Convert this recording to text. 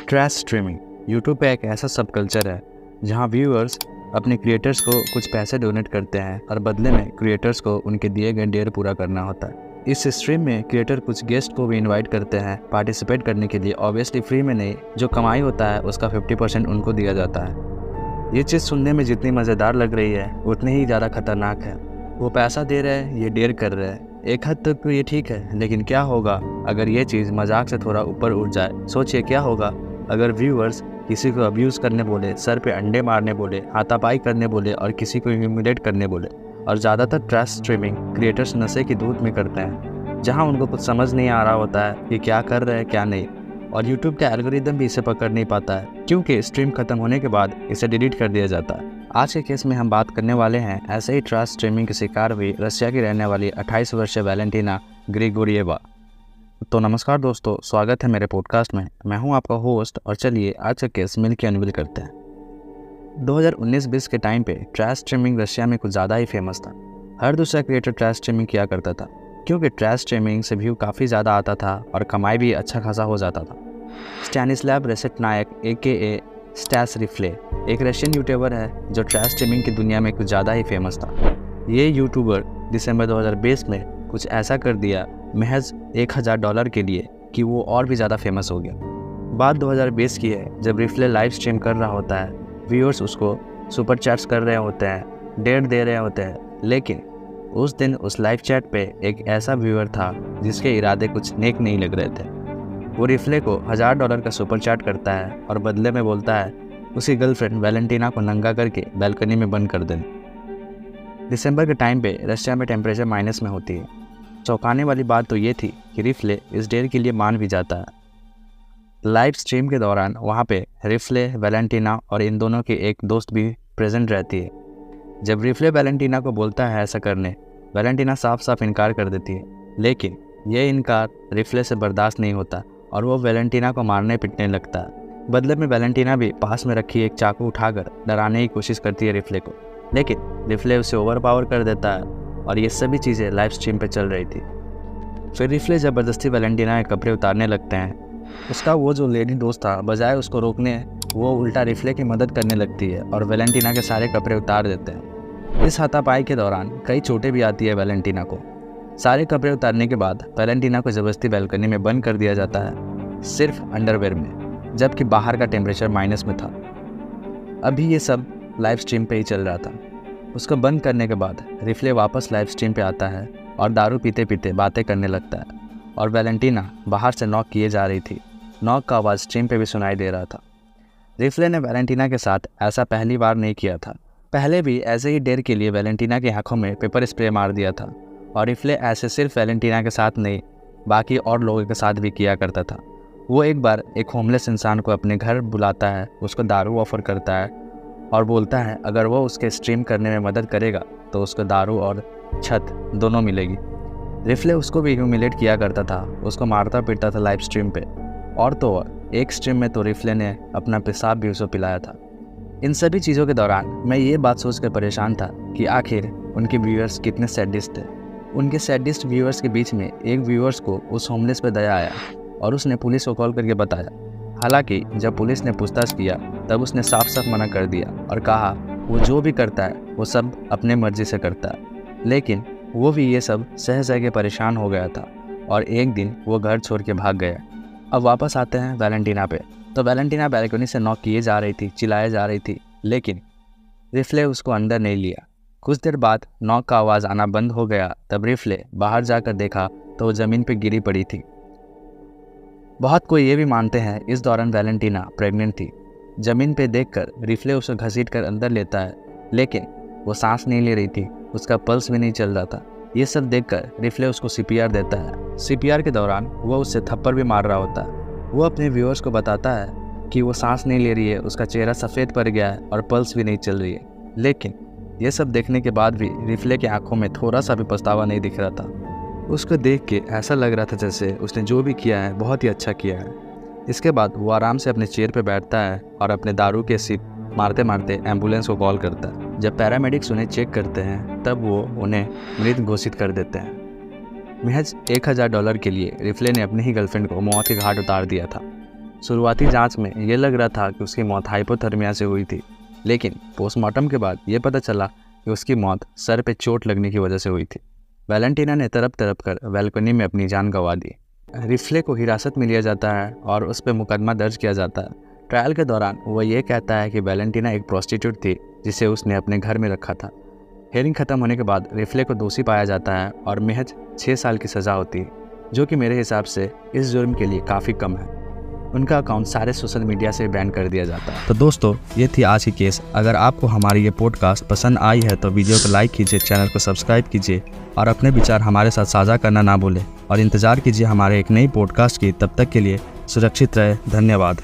Trash streaming YouTube पे एक ऐसा सब कल्चर है जहाँ व्यूअर्स अपने क्रिएटर्स को कुछ पैसे डोनेट करते हैं और बदले में क्रिएटर्स को उनके दिए गए डेयर पूरा करना होता है। इस स्ट्रीम में क्रिएटर कुछ गेस्ट को भी इनवाइट करते हैं पार्टिसिपेट करने के लिए। ऑब्वियसली फ्री में नहीं, जो कमाई होता है उसका 50% उनको दिया जाता है। ये चीज़ सुनने में जितनी मज़ेदार लग रही है उतनी ही ज़्यादा खतरनाक है। वो पैसा दे रहे हैं, ये डेयर कर रहे हैं। एक हद तक तो ये ठीक है, लेकिन क्या होगा अगर ये चीज़ मजाक से थोड़ा ऊपर उठ जाए। सोचिए क्या होगा अगर व्यूअर्स किसी को अब्यूज़ करने बोले, सर पे अंडे मारने बोले, हाथापाई करने बोले और किसी को ह्यूमिलेट करने बोले। और ज़्यादातर ट्रैश स्ट्रीमिंग क्रिएटर्स नशे की धूप में करते हैं, जहां उनको कुछ समझ नहीं आ रहा होता है कि क्या कर रहे हैं क्या नहीं। और यूट्यूब का एल्गोरिदम भी इसे पकड़ नहीं पाता है, क्योंकि स्ट्रीम खत्म होने के बाद इसे डिलीट कर दिया जाता है। आज के केस में हम बात करने वाले हैं ऐसे ही ट्रैश स्ट्रीमिंग की शिकार हुई रशिया की रहने वाली 28 वर्षीय वैलेंटीना ग्रिगोरिएवा। तो नमस्कार दोस्तों, स्वागत है मेरे पॉडकास्ट में। मैं हूं आपका होस्ट और चलिए आज का केस मिल के अनवील करते हैं। 2019-20 के टाइम पे ट्रैश स्ट्रीमिंग रशिया में कुछ ज़्यादा ही फेमस था। हर दूसरा क्रिएटर ट्रैश स्ट्रीमिंग किया करता था, क्योंकि ट्रैश स्ट्रीमिंग से व्यू काफ़ी ज़्यादा आता था और कमाई भी अच्छा खासा हो जाता था। स्टैनिस्लाव रेसेटनायक AKA स्टैस रिफ्ले एक रशियन यूट्यूबर है जो ट्रैश स्ट्रीमिंग की दुनिया में कुछ ज़्यादा ही फेमस था। ये यूट्यूबर दिसंबर 2020 में कुछ ऐसा कर दिया महज $1000 के लिए कि वो और भी ज़्यादा फेमस हो गया। बात 2020 की है, जब रिफ्ले लाइव स्ट्रीम कर रहा होता है। व्यूअर्स उसको सुपर चैट्स कर रहे होते हैं, डेयर दे रहे होते हैं। लेकिन उस दिन उस लाइव चैट पे एक ऐसा व्यूअर था जिसके इरादे कुछ नेक नहीं लग रहे थे। वो रिफ्ले को $1000 का सुपर चैट करता है और बदले में बोलता है उसकी गर्लफ्रेंड वैलेंटीना को नंगा करके बालकनी में बंद कर देने। दिसंबर के टाइम पे रशिया में टेम्परेचर माइनस में होती है। चौंकाने वाली बात तो ये थी कि रिफ्ले इस डेयर के लिए मान भी जाता है। लाइव स्ट्रीम के दौरान वहाँ पे रिफ्ले, वैलेंटीना और इन दोनों की एक दोस्त भी प्रेजेंट रहती है। जब रिफ्ले वैलेंटीना को बोलता है ऐसा करने, वैलेंटीना साफ साफ इनकार कर देती है। लेकिन यह इनकार रिफ्ले से बर्दाश्त नहीं होता और वो वैलेंटीना को मारने पिटने लगता है। बदले में वैलेंटीना भी पास में रखी एक चाकू उठाकर डराने की कोशिश करती है रिफ्ले को, लेकिन रिफ्ले उसे ओवरपावर कर देता है। और ये सभी चीज़ें लाइव स्ट्रीम पे चल रही थी। फिर रिफ्ले ज़बरदस्ती वैलेंटीना के कपड़े उतारने लगते हैं। उसका वो जो लेडी दोस्त था, बजाय उसको रोकने वो उल्टा रिफ्ले की मदद करने लगती है और वैलेंटीना के सारे कपड़े उतार देते हैं। इस हाथापाई के दौरान कई चोटें भी आती है वैलेंटीना को। सारे कपड़े उतारने के बाद वैलेंटीना को ज़बरदस्ती बालकनी में बंद कर दिया जाता है, सिर्फ अंडरवेयर में, जबकि बाहर का टेम्परेचर माइनस में था। अभी ये सब लाइव स्ट्रीम पे ही चल रहा था। उसको बंद करने के बाद रिफ्ले वापस लाइव स्ट्रीम पे आता है और दारू पीते पीते बातें करने लगता है। और वैलेंटीना बाहर से नॉक किए जा रही थी। नॉक का आवाज़ स्ट्रीम पे भी सुनाई दे रहा था। रिफ्ले ने वैलेंटीना के साथ ऐसा पहली बार नहीं किया था। पहले भी ऐसे ही डेयर के लिए वैलेंटीना की आंखों में पेपर स्प्रे मार दिया था। और रिफ्ले ऐसे सिर्फ वैलेंटीना के साथ नहीं, बाकी और लोगों के साथ भी किया करता था। वो एक बार एक होमलेस इंसान को अपने घर बुलाता है, उसको दारू ऑफर करता है और बोलता है अगर वो उसके स्ट्रीम करने में मदद करेगा तो उसको दारू और छत दोनों मिलेगी। रिफ्ले उसको भी ह्यूमिलेट किया करता था, उसको मारता पीटता था लाइव स्ट्रीम पे। और तो और एक स्ट्रीम में तो रिफ्ले ने अपना पेशाब भी उसे पिलाया था। इन सभी चीज़ों के दौरान मैं ये बात सोच कर परेशान था कि आखिर उनके व्यूअर्स कितने सैडिस्ट थे। उनके सैडिस्ट व्यूअर्स के बीच में एक व्यूअर्स को उस होमलेस पर दया आया और उसने पुलिस को कॉल करके बताया। हालांकि जब पुलिस ने पूछताछ किया तब उसने साफ साफ मना कर दिया और कहा वो जो भी करता है वो सब अपने मर्जी से करता है। लेकिन वो भी ये सब सह सह के परेशान हो गया था और एक दिन वो घर छोड़ के भाग गया। अब वापस आते हैं वैलेंटीना पे। तो वैलेंटीना बालकनी से नॉक किए जा रही थी, चिल्लाए जा रही थी, लेकिन रिफ्ले उसको अंदर नहीं लिया। कुछ देर बाद नॉक का आवाज़ आना बंद हो गया। तब रिफ्ले बाहर जाकर देखा तो वो ज़मीन पर गिरी पड़ी थी। बहुत कोई ये भी मानते हैं इस दौरान वैलेंटीना प्रेग्नेंट थी। ज़मीन पे देखकर रिफ्ले उसे घसीट कर अंदर लेता है, लेकिन वो सांस नहीं ले रही थी, उसका पल्स भी नहीं चल रहा था। ये सब देखकर रिफ्ले उसको CPR देता है। CPR के दौरान वो उससे थप्पड़ भी मार रहा होता है। वो अपने व्यूअर्स को बताता है कि वो सांस नहीं ले रही है, उसका चेहरा सफ़ेद पड़ गया है और पल्स भी नहीं चल रही है। लेकिन ये सब देखने के बाद भी रिफ्ले की आंखों में थोड़ा सा भी पछतावा नहीं दिख रहा था। उसको देख के ऐसा लग रहा था जैसे उसने जो भी किया है बहुत ही अच्छा किया है। इसके बाद वो आराम से अपने चेयर पे बैठता है और अपने दारू के सिप मारते मारते एम्बुलेंस को कॉल करता है। जब पैरामेडिक्स उन्हें चेक करते हैं तब वो उन्हें मृत घोषित कर देते हैं। महज $1000 के लिए रिफ्ले ने अपनी ही गर्लफ्रेंड को मौत के घाट उतार दिया था। शुरुआती जांच में ये लग रहा था कि उसकी मौत हाइपोथर्मिया से हुई थी, लेकिन पोस्टमार्टम के बाद ये पता चला कि उसकी मौत सर पे चोट लगने की वजह से हुई थी। वैलेंटीना ने तड़प तड़प कर बैल्कनी में अपनी जान गंवा दी। रिफ्ले को हिरासत में लिया जाता है और उस पर मुकदमा दर्ज किया जाता है। ट्रायल के दौरान वह ये कहता है कि वैलेंटीना एक प्रोस्टिट्यूट थी जिसे उसने अपने घर में रखा था। हेयरिंग खत्म होने के बाद रिफ्ले को दोषी पाया जाता है और महज 6 साल की सज़ा होती है, जो कि मेरे हिसाब से इस जुर्म के लिए काफ़ी कम है। उनका अकाउंट सारे सोशल मीडिया से बैन कर दिया जाता है। तो दोस्तों, ये थी आज की केस। अगर आपको हमारी ये पॉडकास्ट पसंद आई है तो वीडियो को लाइक कीजिए, चैनल को सब्सक्राइब कीजिए और अपने विचार हमारे साथ साझा करना ना भूलें। और इंतज़ार कीजिए हमारे एक नई पॉडकास्ट की। तब तक के लिए सुरक्षित रहे। धन्यवाद।